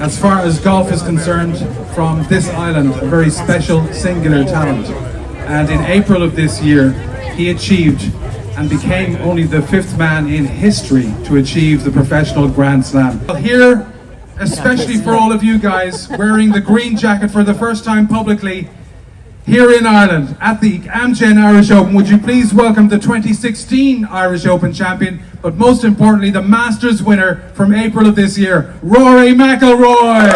As far as golf is concerned, from this island, a very special, singular talent. And in April of this year, he achieved and became only the 5th man in history to achieve the professional Grand Slam. Here, especially for all of you guys wearing the green jacket for the first time publicly here in Ireland at the Amgen Irish Open, would you please welcome the 2016 Irish Open champion, but most importantly the Masters winner from April of this year, Rory McIlroy.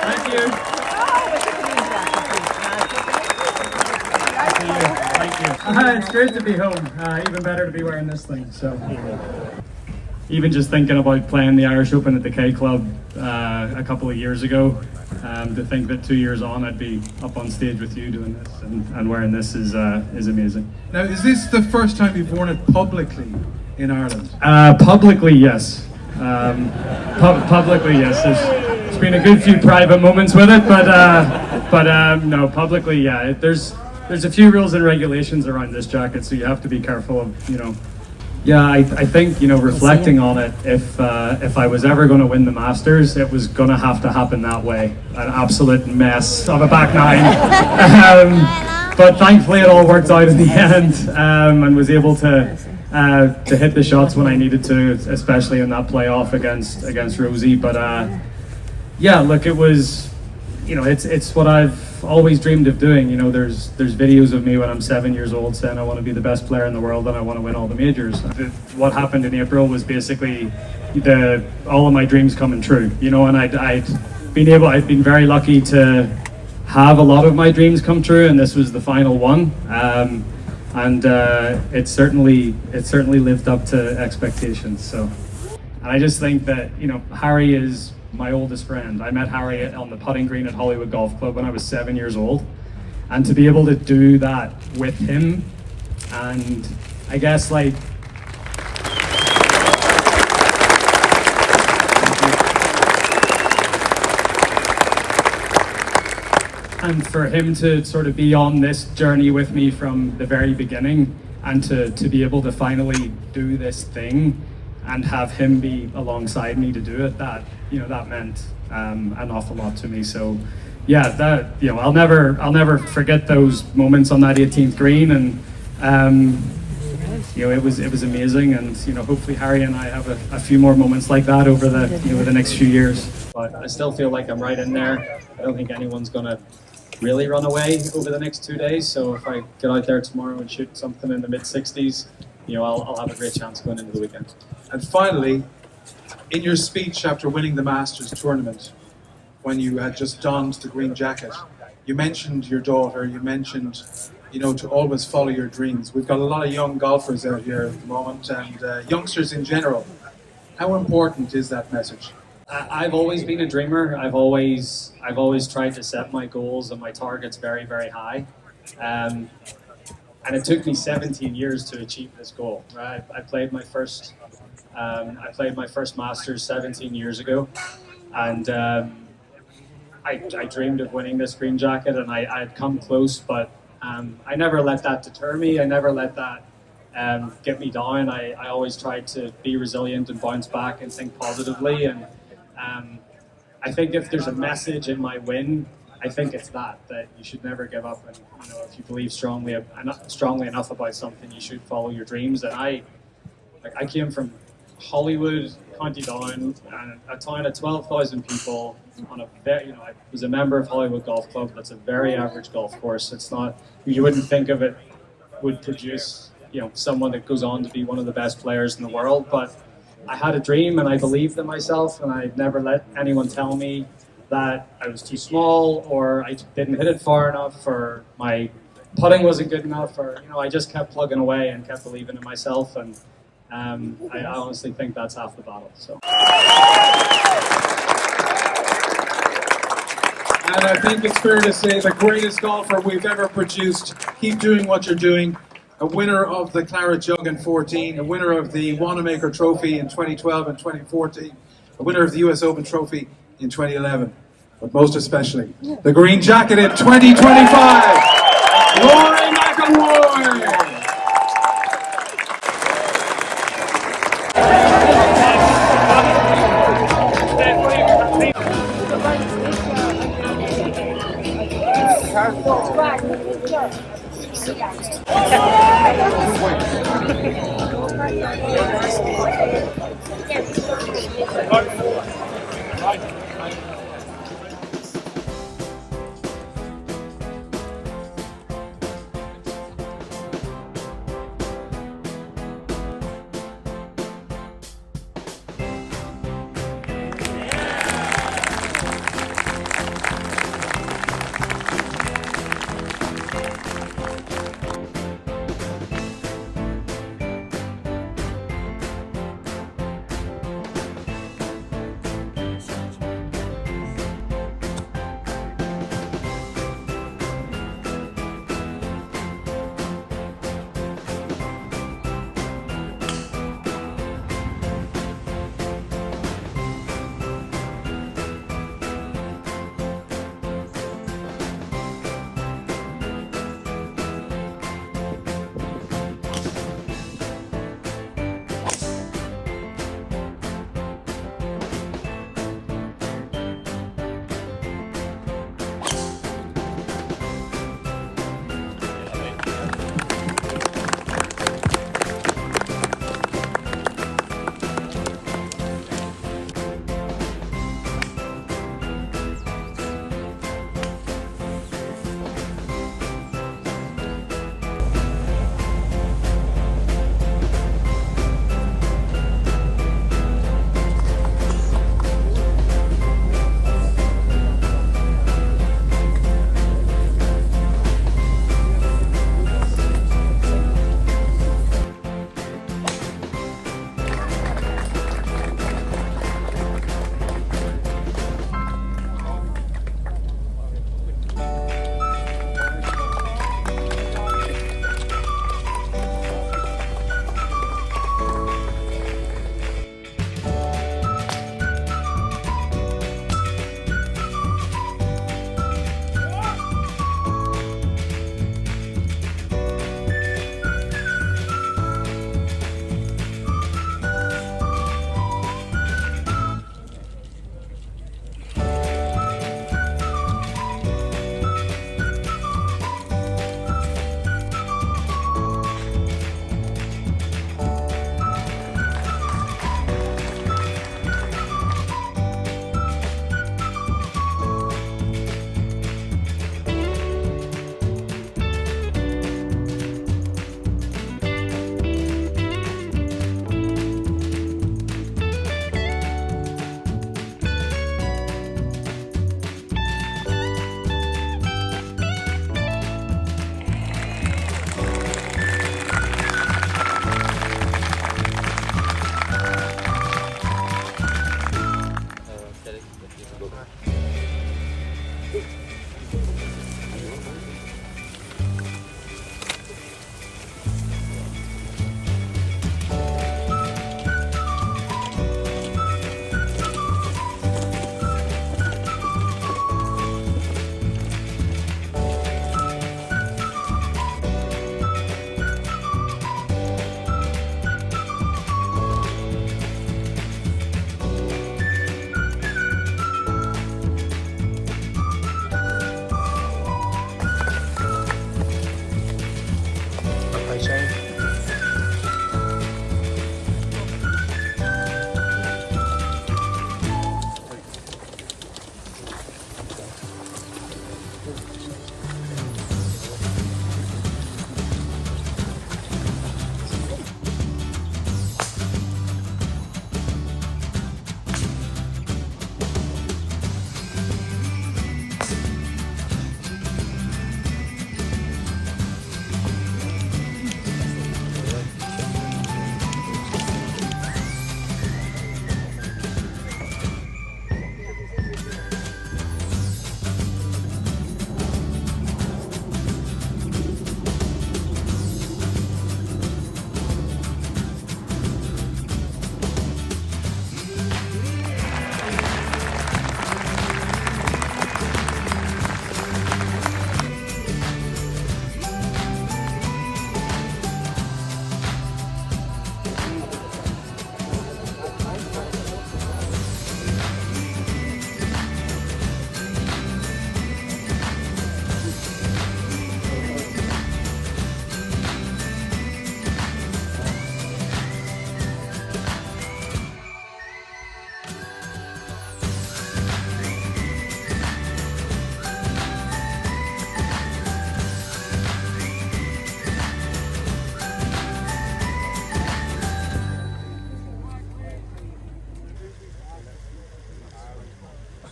Thank you. Thank you. It's great to be home. Even better to be wearing this thing. So, even just thinking about playing the Irish Open at the K Club a couple of years ago, to think that 2 years on I'd be up on stage with you doing this and wearing this is amazing. Now, is this the first time you've worn it publicly in Ireland? Publicly, yes. Publicly, yes. There's been a good few private moments with it, but no, publicly, yeah. There's a few rules and regulations around this jacket, so you have to be careful of, Yeah, I think, reflecting on it, if I was ever going to win the Masters, it was going to have to happen that way. An absolute mess of a back nine. But thankfully it all worked out in the end, and was able to hit the shots when I needed to, especially in that playoff against Rosie. But yeah, look, it was, it's what I've always dreamed of doing. There's videos of me when I'm 7 years old saying I want to be the best player in the world and I want to win all the majors. What happened in April was basically all of my dreams coming true. And I'd been very lucky to have a lot of my dreams come true, and this was the final one. And it certainly lived up to expectations. So, and I just think that Harry is my oldest friend. I met Harry on the putting green at Hollywood Golf Club when I was 7 years old, and to be able to do that with him, and I guess and for him to sort of be on this journey with me from the very beginning, and to be able to finally do this thing and have him be alongside me to do it, that meant an awful lot to me. So yeah, that I'll never forget those moments on that 18th green, and it was amazing, and hopefully Harry and I have a few more moments like that over the next few years. But I still feel like I'm right in there. I don't think anyone's gonna really run away over the next 2 days, so if I get out there tomorrow and shoot something in the mid-60s, I'll have a great chance going into the weekend. And finally, in your speech after winning the Masters tournament, when you had just donned the green jacket, you mentioned your daughter, you mentioned, to always follow your dreams. We've got a lot of young golfers out here at the moment, and youngsters in general. How important is that message? I've always been a dreamer. I've always tried to set my goals and my targets very, very high. And it took me 17 years to achieve this goal. Right? I played my first Masters 17 years ago, and I dreamed of winning this green jacket, and I'd come close, but I never let that deter me. I never let that get me down. I always tried to be resilient and bounce back and think positively. And I think if there's a message in my win, I think it's that you should never give up, and if you believe strongly enough about something, you should follow your dreams. And I came from Hollywood, County Down, and a town of 12,000 people. I was a member of Hollywood Golf Club. That's a very average golf course. It's not, you wouldn't think of it would produce someone that goes on to be one of the best players in the world. But I had a dream, and I believed in myself, and I never let anyone tell me that I was too small, or I didn't hit it far enough, or my putting wasn't good enough, or I just kept plugging away and kept believing in myself, and I honestly think that's half the battle. So. And I think it's fair to say the greatest golfer we've ever produced. Keep doing what you're doing. A winner of the Claret Jug in 2014, a winner of the Wanamaker Trophy in 2012 and 2014, a winner of the US Open Trophy in 2011, but most especially the green jacket in 2025, Rory McIlroy!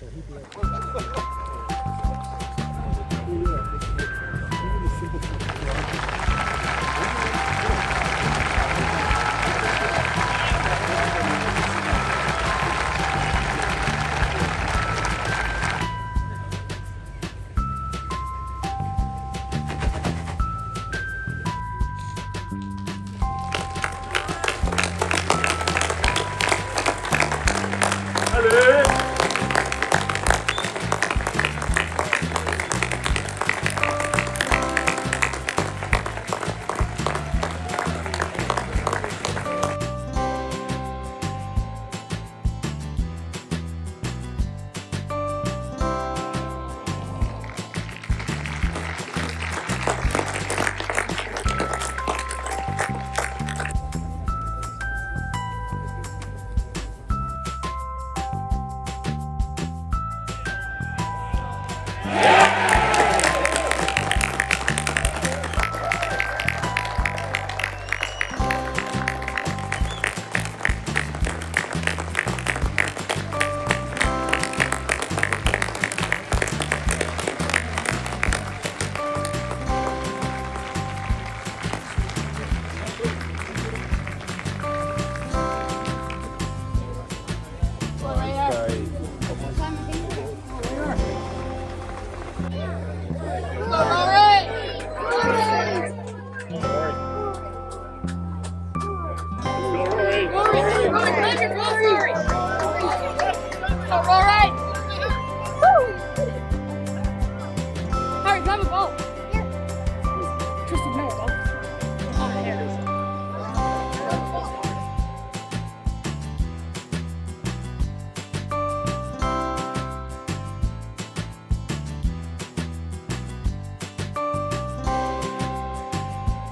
so he'd be